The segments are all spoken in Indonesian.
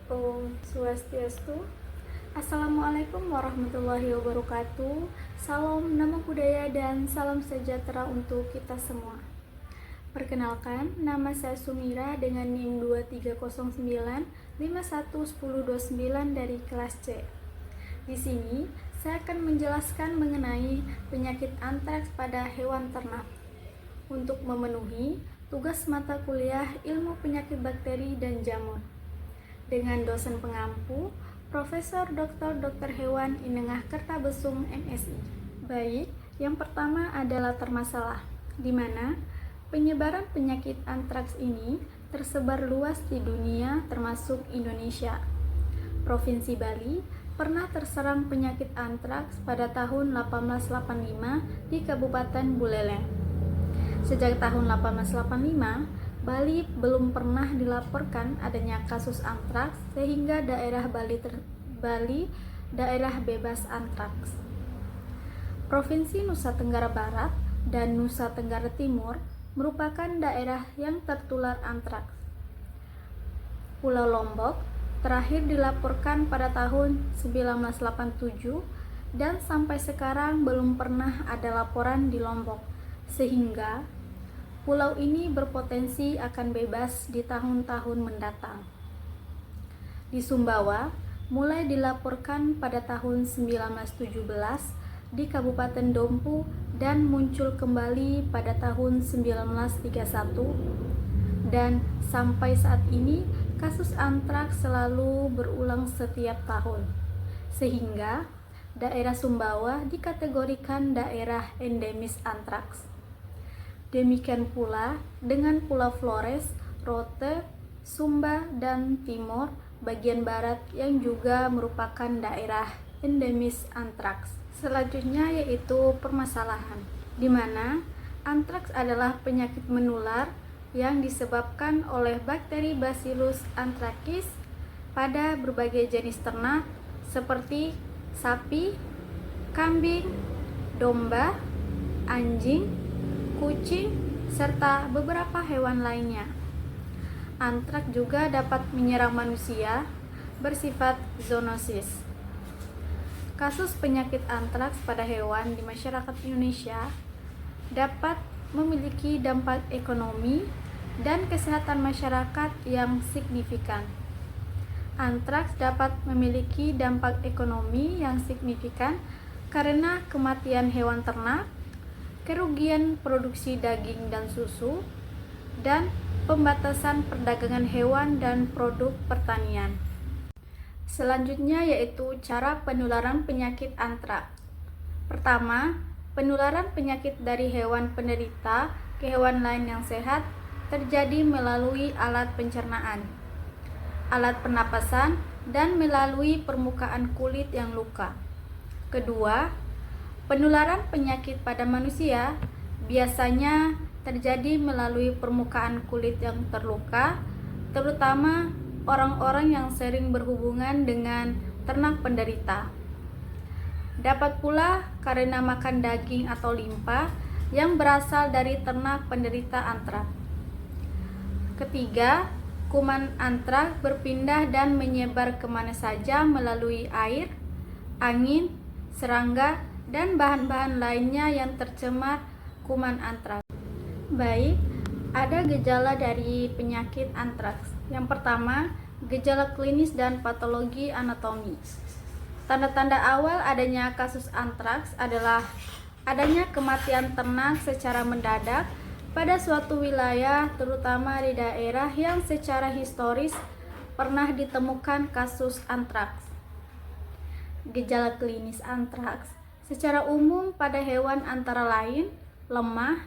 Om Swastiastu. Assalamualaikum warahmatullahi wabarakatuh. Salam nama budaya dan salam sejahtera untuk kita semua. Perkenalkan, nama saya Sumira dengan NIM 2309511029 dari kelas C. Di sini, saya akan menjelaskan mengenai penyakit antraks pada hewan ternak. Untuk memenuhi tugas mata kuliah Ilmu Penyakit Bakteri dan Jamur dengan dosen pengampu Profesor Dr. Hewan Inengah Kertabesung MSI. Baik, yang pertama adalah latar masalah, di mana penyebaran penyakit antraks ini tersebar luas di dunia termasuk Indonesia. Provinsi Bali pernah terserang penyakit antraks pada tahun 1885 di Kabupaten Buleleng. Sejak tahun 1885, Bali belum pernah dilaporkan adanya kasus antraks sehingga daerah Bali daerah bebas antraks. Provinsi Nusa Tenggara Barat dan Nusa Tenggara Timur merupakan daerah yang tertular antraks. Pulau Lombok terakhir dilaporkan pada tahun 1987 dan sampai sekarang belum pernah ada laporan di Lombok, sehingga pulau ini berpotensi akan bebas di tahun-tahun mendatang. Di Sumbawa, mulai dilaporkan pada tahun 1917 di Kabupaten Dompu dan muncul kembali pada tahun 1931, dan sampai saat ini kasus antraks selalu berulang setiap tahun, sehingga daerah Sumbawa dikategorikan daerah endemis antraks. Demikian pula dengan Pulau Flores, Rote, Sumba, dan Timor bagian barat yang juga merupakan daerah endemis antraks. Selanjutnya yaitu permasalahan, di mana antraks adalah penyakit menular yang disebabkan oleh bakteri Bacillus anthracis pada berbagai jenis ternak seperti sapi, kambing, domba, anjing, kucing, serta beberapa hewan lainnya. Antraks juga dapat menyerang manusia bersifat zoonosis. Kasus penyakit antraks pada hewan di masyarakat Indonesia dapat memiliki dampak ekonomi dan kesehatan masyarakat yang signifikan. Antraks dapat memiliki dampak ekonomi yang signifikan karena kematian hewan ternak, kerugian produksi daging dan susu, dan pembatasan perdagangan hewan dan produk pertanian. Selanjutnya yaitu cara penularan penyakit antraks. Pertama, penularan penyakit dari hewan penderita ke hewan lain yang sehat terjadi melalui alat pencernaan, alat pernapasan, dan melalui permukaan kulit yang luka. Kedua, penularan penyakit pada manusia biasanya terjadi melalui permukaan kulit yang terluka, terutama orang-orang yang sering berhubungan dengan ternak penderita. Dapat pula karena makan daging atau limpa yang berasal dari ternak penderita antraks. Ketiga, kuman antraks berpindah dan menyebar kemana saja melalui air, angin, serangga, dan bahan-bahan lainnya yang tercemar kuman antraks. Baik, ada gejala dari penyakit antraks. Yang pertama, gejala klinis dan patologi anatomi. Tanda-tanda awal adanya kasus antraks adalah adanya kematian ternak secara mendadak pada suatu wilayah, terutama di daerah yang secara historis pernah ditemukan kasus antraks. Gejala klinis antraks secara umum pada hewan antara lain lemah,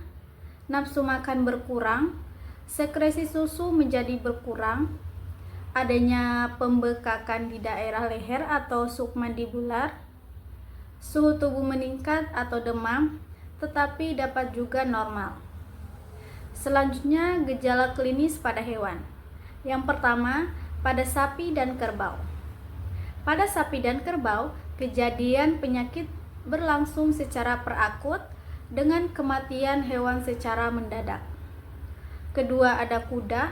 nafsu makan berkurang, sekresi susu menjadi berkurang, adanya pembekakan di daerah leher atau submandibular, suhu tubuh meningkat atau demam, tetapi dapat juga normal. Selanjutnya, gejala klinis pada hewan. Yang pertama, pada sapi dan kerbau. Pada sapi dan kerbau, kejadian penyakit berlangsung secara perakut dengan kematian hewan secara mendadak. Kedua, ada kuda.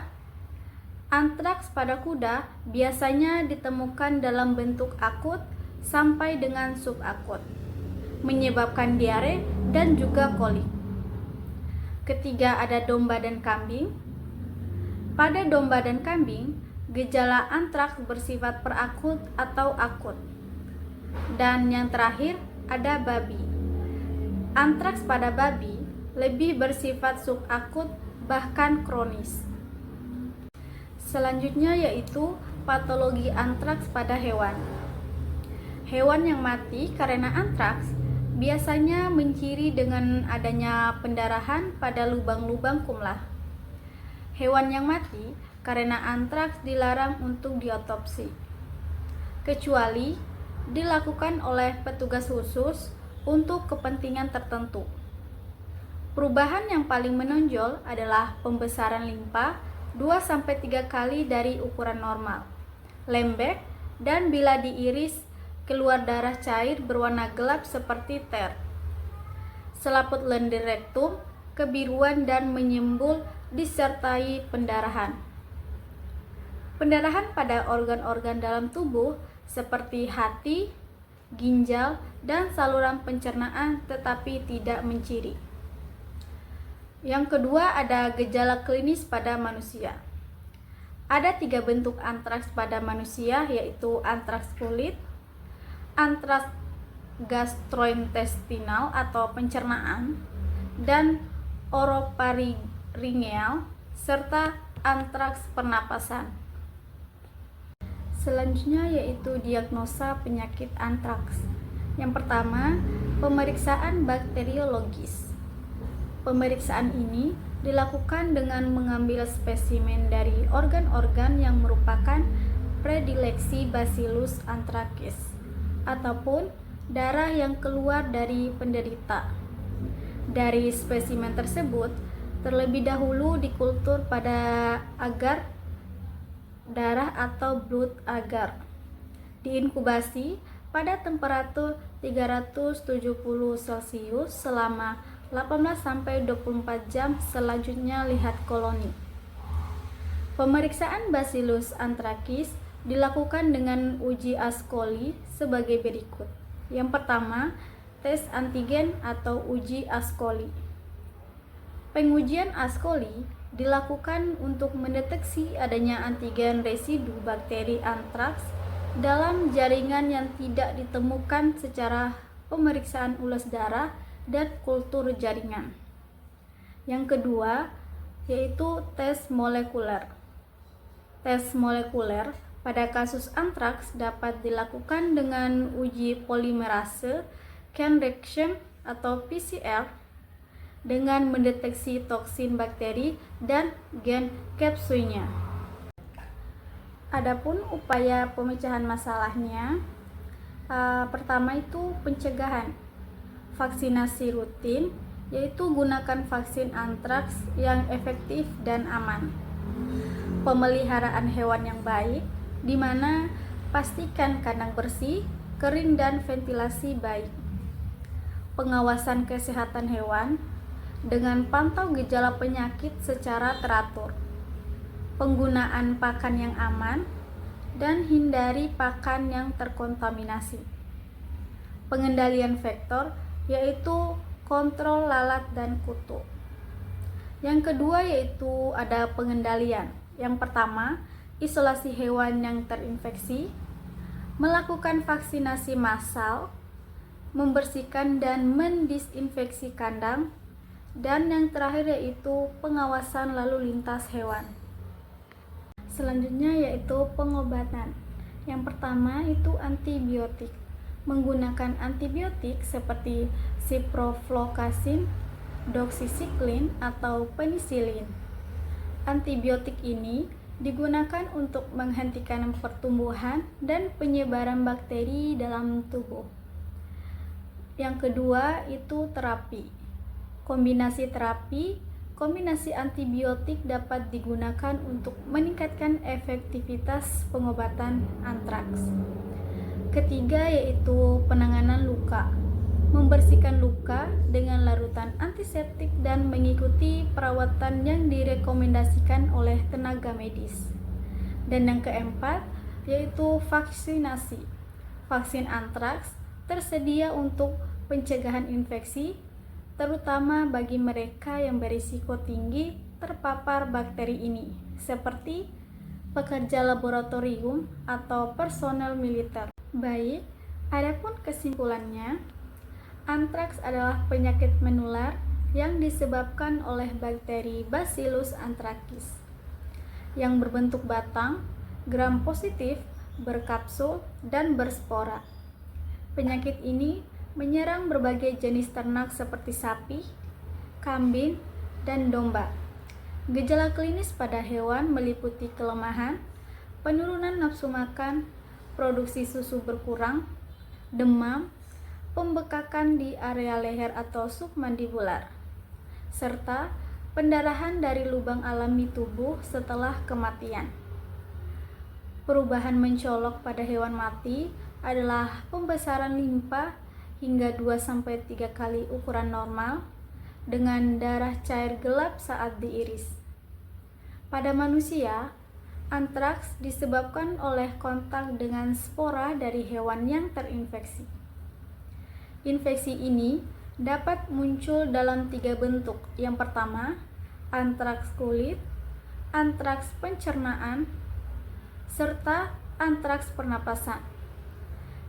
Antraks pada kuda biasanya ditemukan dalam bentuk akut sampai dengan subakut, menyebabkan diare dan juga kolik. Ketiga, ada domba dan kambing. Pada domba dan kambing, gejala antraks bersifat perakut atau akut. Dan yang terakhir, ada babi. Antraks pada babi lebih bersifat subakut bahkan kronis. Selanjutnya yaitu patologi antraks pada hewan. Hewan yang mati karena antraks biasanya menciri dengan adanya pendarahan pada lubang-lubang kumlah. Hewan yang mati karena antraks dilarang untuk diotopsi, kecuali dilakukan oleh petugas khusus untuk kepentingan tertentu. Perubahan yang paling menonjol adalah pembesaran limpa 2-3 kali dari ukuran normal, lembek, dan bila diiris keluar darah cair berwarna gelap seperti ter. Selaput lendir rektum kebiruan dan menyembul disertai pendarahan. Pendarahan pada organ-organ dalam tubuh seperti hati, ginjal, dan saluran pencernaan tetapi tidak menciri. Yang kedua, ada gejala klinis pada manusia. Ada 3 bentuk antraks pada manusia, yaitu antraks kulit, antraks gastrointestinal atau pencernaan, dan oropharyngeal, serta antraks pernapasan. Selanjutnya yaitu diagnosa penyakit antraks. Yang pertama, pemeriksaan bakteriologis. Pemeriksaan ini dilakukan dengan mengambil spesimen dari organ-organ yang merupakan predileksi Bacillus anthracis ataupun darah yang keluar dari penderita. Dari spesimen tersebut terlebih dahulu dikultur pada agar darah atau blood agar, diinkubasi pada temperatur 370 Celcius selama 18-24 jam, selanjutnya lihat koloni. Pemeriksaan Bacillus anthracis dilakukan dengan uji Ascoli sebagai berikut. Yang pertama, tes antigen atau uji Ascoli. Pengujian Ascoli dilakukan untuk mendeteksi adanya antigen residu bakteri antraks dalam jaringan yang tidak ditemukan secara pemeriksaan ulas darah dan kultur jaringan. Yang kedua, yaitu tes molekuler. Tes molekuler pada kasus antraks dapat dilakukan dengan uji polimerase chain reaction atau PCR dengan mendeteksi toksin bakteri dan gen kapsuinya. Adapun upaya pemecahan masalahnya, pertama itu pencegahan. Vaksinasi rutin, yaitu gunakan vaksin antraks yang efektif dan aman. Pemeliharaan hewan yang baik, di mana pastikan kandang bersih, kering, dan ventilasi baik. Pengawasan kesehatan hewan dengan pantau gejala penyakit secara teratur. Penggunaan pakan yang aman dan hindari pakan yang terkontaminasi. Pengendalian vektor, yaitu kontrol lalat dan kutu. Yang kedua yaitu ada pengendalian. Yang pertama, isolasi hewan yang terinfeksi, melakukan vaksinasi massal, membersihkan dan mendisinfeksi kandang, dan yang terakhir yaitu pengawasan lalu lintas hewan. Selanjutnya yaitu pengobatan. Yang pertama itu antibiotik. Menggunakan antibiotik seperti ciprofloxacin, doxycycline, atau penisilin. Antibiotik ini digunakan untuk menghentikan pertumbuhan dan penyebaran bakteri dalam tubuh. Yang kedua itu terapi. Kombinasi antibiotik dapat digunakan untuk meningkatkan efektivitas pengobatan antraks. Ketiga yaitu penanganan luka. Membersihkan luka dengan larutan antiseptik dan mengikuti perawatan yang direkomendasikan oleh tenaga medis. Dan yang keempat yaitu vaksinasi. Vaksin antraks tersedia untuk pencegahan infeksi, terutama bagi mereka yang berisiko tinggi terpapar bakteri ini, seperti pekerja laboratorium atau personel militer. Baik, adapun kesimpulannya, antraks adalah penyakit menular yang disebabkan oleh bakteri Bacillus anthracis yang berbentuk batang, gram positif, berkapsul, dan berspora. Penyakit ini menyerang berbagai jenis ternak seperti sapi, kambing, dan domba. Gejala klinis pada hewan meliputi kelemahan, penurunan nafsu makan, produksi susu berkurang, demam, pembekakan di area leher atau submandibular, serta pendarahan dari lubang alami tubuh setelah kematian. Perubahan mencolok pada hewan mati adalah pembesaran limpa hingga 2-3 kali ukuran normal dengan darah cair gelap saat diiris. Pada manusia, antraks disebabkan oleh kontak dengan spora dari hewan yang terinfeksi. Infeksi ini dapat muncul dalam 3 bentuk. Yang pertama, antraks kulit, antraks pencernaan, serta antraks pernapasan.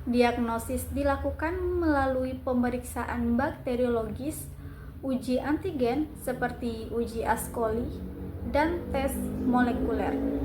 Diagnosis dilakukan melalui pemeriksaan bakteriologis, uji antigen seperti uji Ascoli, dan tes molekuler.